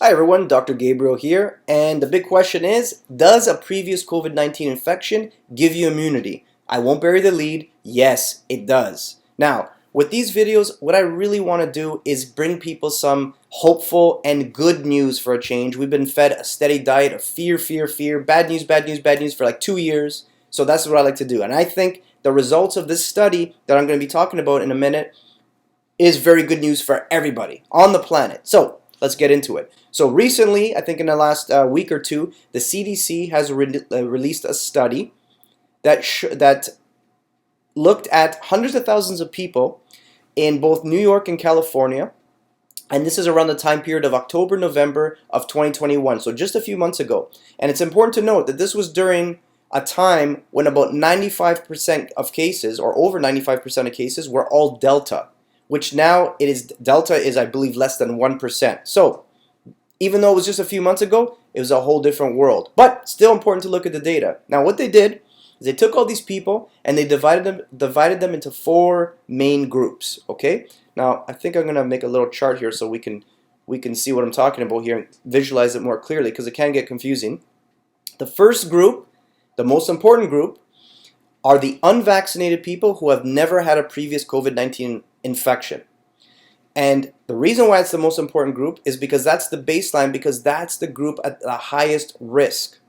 Hi everyone, Dr. Gabriel here, and the big question is, does a previous COVID-19 infection give you immunity? I won't bury the lead. Yes, it does. Now, with these videos, what I really want to do is bring people some hopeful and good news for a change. We've been fed a steady diet of fear, fear, fear, bad news, bad news, bad news for like 2 years. So that's what I like to do. And I think the results of this study that I'm going to be talking about in a minute is very good news for everybody on the planet. So let's get into it. So recently, I think in the last week or two, the CDC has released a study that looked at hundreds of thousands of people in both New York and California, and this is around the time period of October, November of 2021, so just a few months ago. And it's important to note that this was during a time when about 95% of cases, or over 95% of cases, were all Delta, which now Delta is, I believe, less than 1%. So even though it was just a few months ago, it was a whole different world. But still important to look at the data. Now what they did is they took all these people and they divided them into 4 main groups. Okay? Now I think I'm going to make a little chart here so we can see what I'm talking about here and visualize it more clearly, because it can get confusing. The first group, the most important group, are the unvaccinated people who have never had a previous COVID-19 infection. And the reason why it's the most important group is because that's the baseline, because that's the group at the highest risk.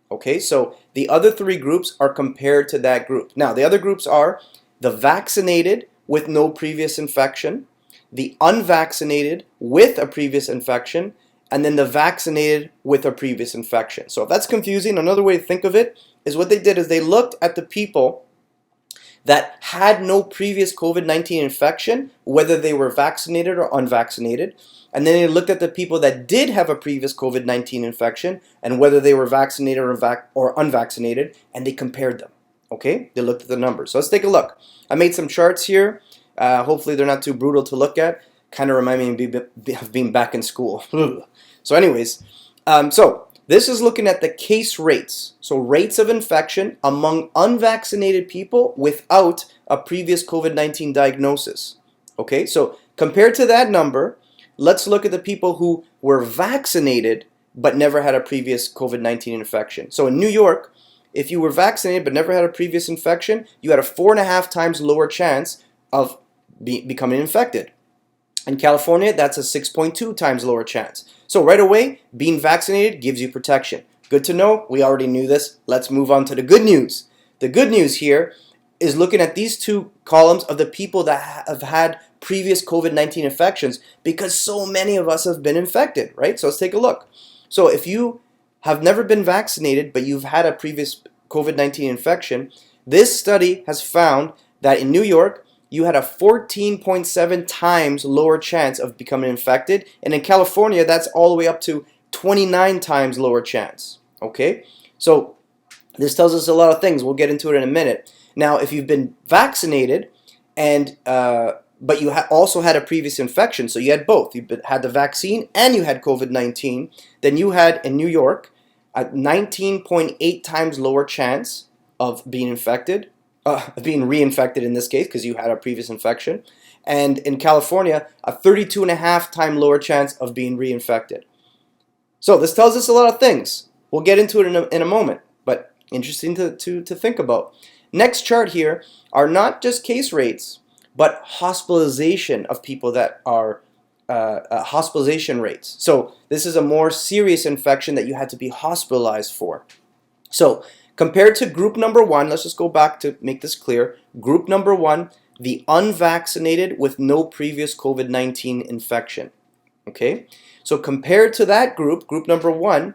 Okay, so the other 3 groups are compared to that group. Now, the other groups are the vaccinated with no previous infection, the unvaccinated with a previous infection, and then the vaccinated with a previous infection. So if that's confusing, another way to think of it is what they did is they looked at the people that had no previous COVID-19 infection, whether they were vaccinated or unvaccinated, and then they looked at the people that did have a previous COVID-19 infection and whether they were vaccinated or unvaccinated, and they compared them. Okay, they looked at the numbers. So let's take a look. I made some charts here. Hopefully they're not too brutal to look at. Kind of remind me of being back in school. So anyways, this is looking at the case rates, so rates of infection among unvaccinated people without a previous COVID-19 diagnosis. Okay, so compared to that number, let's look at the people who were vaccinated but never had a previous COVID-19 infection. So in New York, if you were vaccinated but never had a previous infection, you had a 4.5 times lower chance of becoming infected. In California, that's a 6.2 times lower chance. So right away, being vaccinated gives you protection. Good to know. We already knew this. Let's move on to the good news. The good news here is looking at these 2 columns of the people that have had previous COVID-19 infections, because so many of us have been infected, right? So let's take a look. So if you have never been vaccinated, but you've had a previous COVID-19 infection, this study has found that in New York, you had a 14.7 times lower chance of becoming infected. And in California, that's all the way up to 29 times lower chance. Okay? So this tells us a lot of things. We'll get into it in a minute. Now, if you've been vaccinated, and but you also had a previous infection, so you had both. You had the vaccine and you had COVID-19, then you had, in New York, a 19.8 times lower chance of being infected. Being reinfected in this case, because you had a previous infection, and in California, a 32.5 times lower chance of being reinfected. So this tells us a lot of things. We'll get into it in a moment, but interesting to think about. Next chart here are not just case rates, but hospitalization of people that are hospitalization rates. So this is a more serious infection that you had to be hospitalized for. So compared to group number 1, let's just go back to make this clear. Group number 1, the unvaccinated with no previous COVID-19 infection. Okay? So compared to that group, group number 1,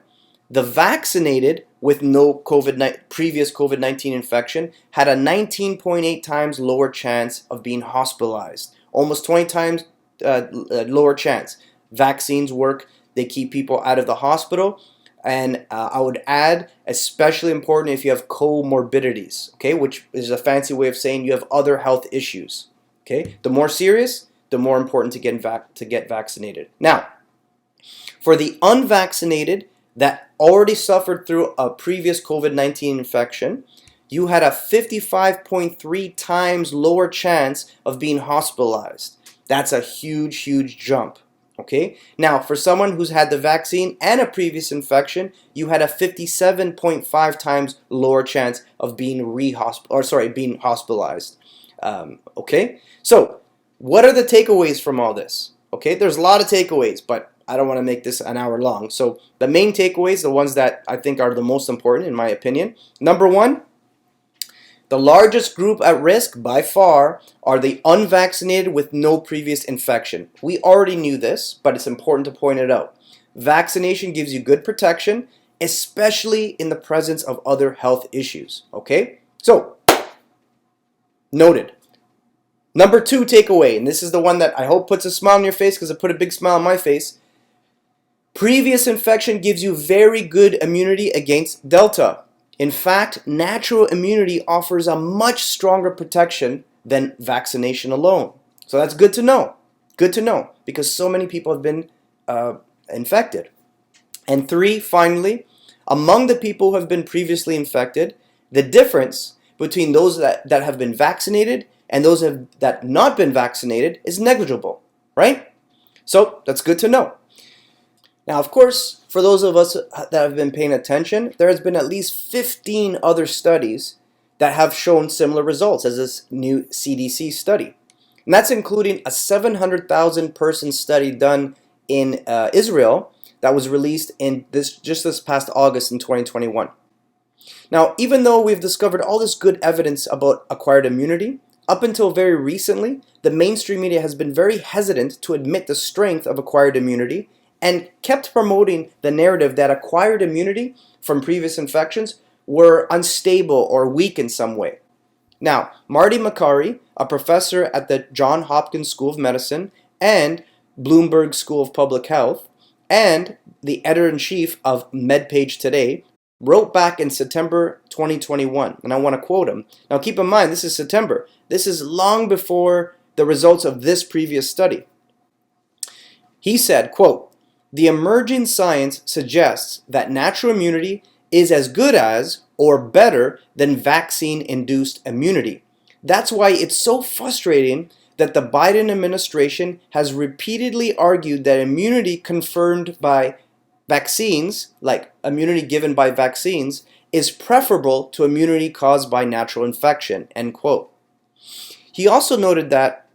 the vaccinated with no previous COVID-19 infection had a 19.8 times lower chance of being hospitalized. Almost 20 times lower chance. Vaccines work. They keep people out of the hospital. And I would add, especially important if you have comorbidities, okay, which is a fancy way of saying you have other health issues. Okay, the more serious, the more important to get vaccinated. Now, for the unvaccinated that already suffered through a previous COVID-19 infection, you had a 55.3 times lower chance of being hospitalized. That's a huge, huge jump. Okay, now for someone who's had the vaccine and a previous infection, you had a 57.5 times lower chance of being being hospitalized. Okay, so what are the takeaways from all this? Okay, there's a lot of takeaways, but I don't want to make this an hour long. So the main takeaways, the ones that I think are the most important in my opinion. Number one, the largest group at risk by far are the unvaccinated with no previous infection. We already knew this, but it's important to point it out. Vaccination gives you good protection, especially in the presence of other health issues. Okay? So, noted. Number two takeaway, and this is the one that I hope puts a smile on your face because it put a big smile on my face. Previous infection gives you very good immunity against Delta. In fact, natural immunity offers a much stronger protection than vaccination alone. So that's good to know. Good to know because so many people have been infected. And three, finally, among the people who have been previously infected, the difference between those that have been vaccinated and those that have not been vaccinated is negligible, right? So that's good to know. Now, of course, for those of us that have been paying attention, there has been at least 15 other studies that have shown similar results as this new CDC study. And that's including a 700,000 person study done in Israel that was released in just this past August in 2021. Now, even though we've discovered all this good evidence about acquired immunity, up until very recently, the mainstream media has been very hesitant to admit the strength of acquired immunity and kept promoting the narrative that acquired immunity from previous infections were unstable or weak in some way. Now, Marty Makary, a professor at the Johns Hopkins School of Medicine and Bloomberg School of Public Health, and the editor-in-chief of MedPage Today, wrote back in September 2021, and I want to quote him. Now keep in mind, this is September. This is long before the results of this previous study. He said, quote, "The emerging science suggests that natural immunity is as good as or better than vaccine-induced immunity. That's why it's so frustrating that the Biden administration has repeatedly argued that immunity conferred by vaccines, like immunity given by vaccines, is preferable to immunity caused by natural infection," end quote. He also noted that,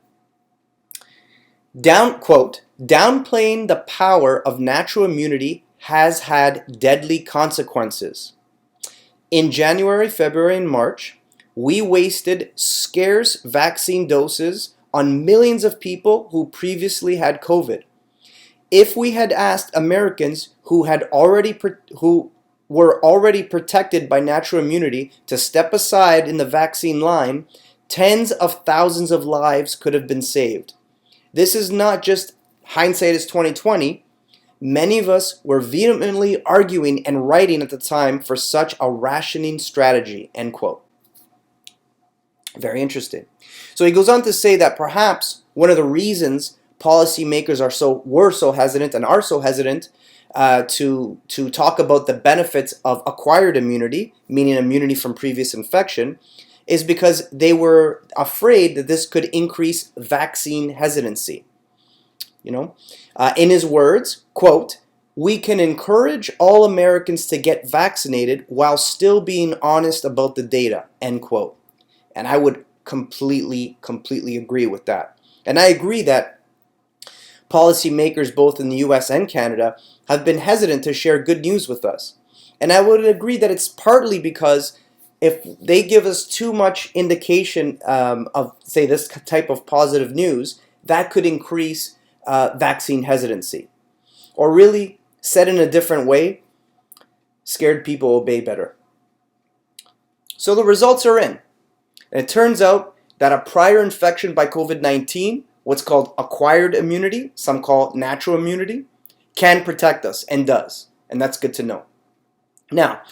downplaying the power of natural immunity has had deadly consequences. In January, February, and March, we wasted scarce vaccine doses on millions of people who previously had COVID. If we had asked Americans who were already protected by natural immunity to step aside in the vaccine line, tens of thousands of lives could have been saved. This is not just hindsight is 2020. Many of us were vehemently arguing and writing at the time for such a rationing strategy, end quote. Very interesting. So he goes on to say that perhaps one of the reasons policymakers were so hesitant and are so hesitant to talk about the benefits of acquired immunity, meaning immunity from previous infection, is because they were afraid that this could increase vaccine hesitancy. In his words, quote, "We can encourage all Americans to get vaccinated while still being honest about the data," end quote. And I would completely agree with that. And I agree that policymakers both in the US and Canada have been hesitant to share good news with us. And I would agree that it's partly because if they give us too much indication of, say, this type of positive news, that could increase vaccine hesitancy. Or really, said in a different way, scared people obey better. So the results are in. And it turns out that a prior infection by COVID-19, what's called acquired immunity, some call natural immunity, can protect us and does. And that's good to know. Now,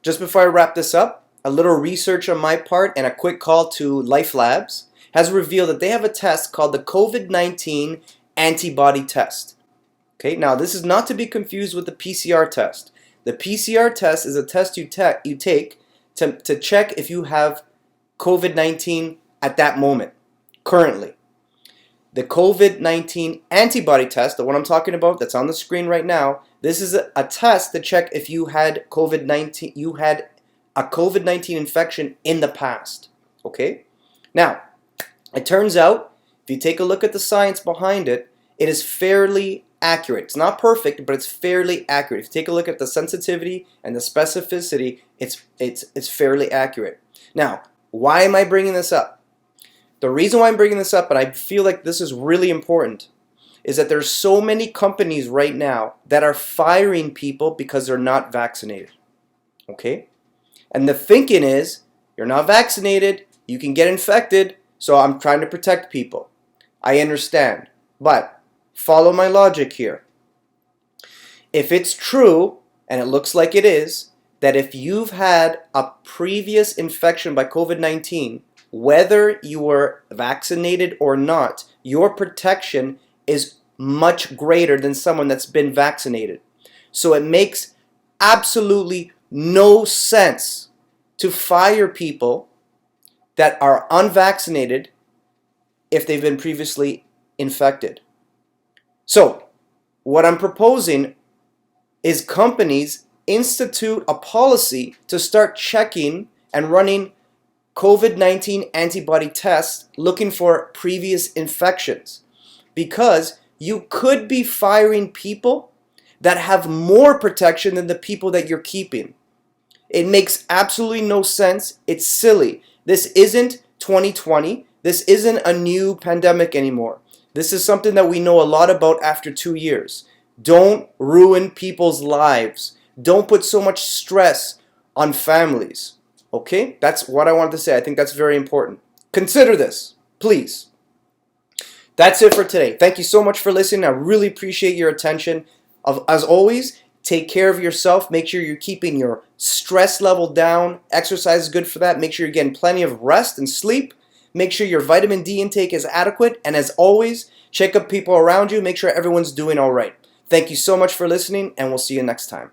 just before I wrap this up, a little research on my part and a quick call to Life Labs has revealed that they have a test called the COVID-19 Antibody test. Okay, now this is not to be confused with the PCR test. The PCR test is a test you take to check if you have COVID-19 at that moment, currently. The COVID-19 antibody test, the one I'm talking about that's on the screen right now, this is a test to check if you had COVID-19, you had a COVID-19 infection in the past. Okay? Now, it turns out, if you take a look at the science behind it, it is fairly accurate. It's not perfect, but it's fairly accurate. If you take a look at the sensitivity and the specificity, it's fairly accurate. Now, why am I bringing this up? The reason why I'm bringing this up, and I feel like this is really important, is that there's so many companies right now that are firing people because they're not vaccinated. Okay? And the thinking is, you're not vaccinated, you can get infected, so I'm trying to protect people. I understand. But follow my logic here. If it's true, and it looks like it is, that if you've had a previous infection by COVID-19, whether you were vaccinated or not, your protection is much greater than someone that's been vaccinated. So it makes absolutely no sense to fire people that are unvaccinated if they've been previously infected. So what I'm proposing is companies institute a policy to start checking and running COVID-19 antibody tests looking for previous infections, because you could be firing people that have more protection than the people that you're keeping. It makes absolutely no sense. It's silly. This isn't 2020. This isn't a new pandemic anymore. This is something that we know a lot about after 2 years. Don't ruin people's lives. Don't put so much stress on families. Okay? That's what I wanted to say. I think that's very important. Consider this, please. That's it for today. Thank you so much for listening. I really appreciate your attention. As always, take care of yourself. Make sure you're keeping your stress level down. Exercise is good for that. Make sure you're getting plenty of rest and sleep. Make sure your vitamin D intake is adequate. And as always, check up people around you. Make sure everyone's doing all right. Thank you so much for listening, and we'll see you next time.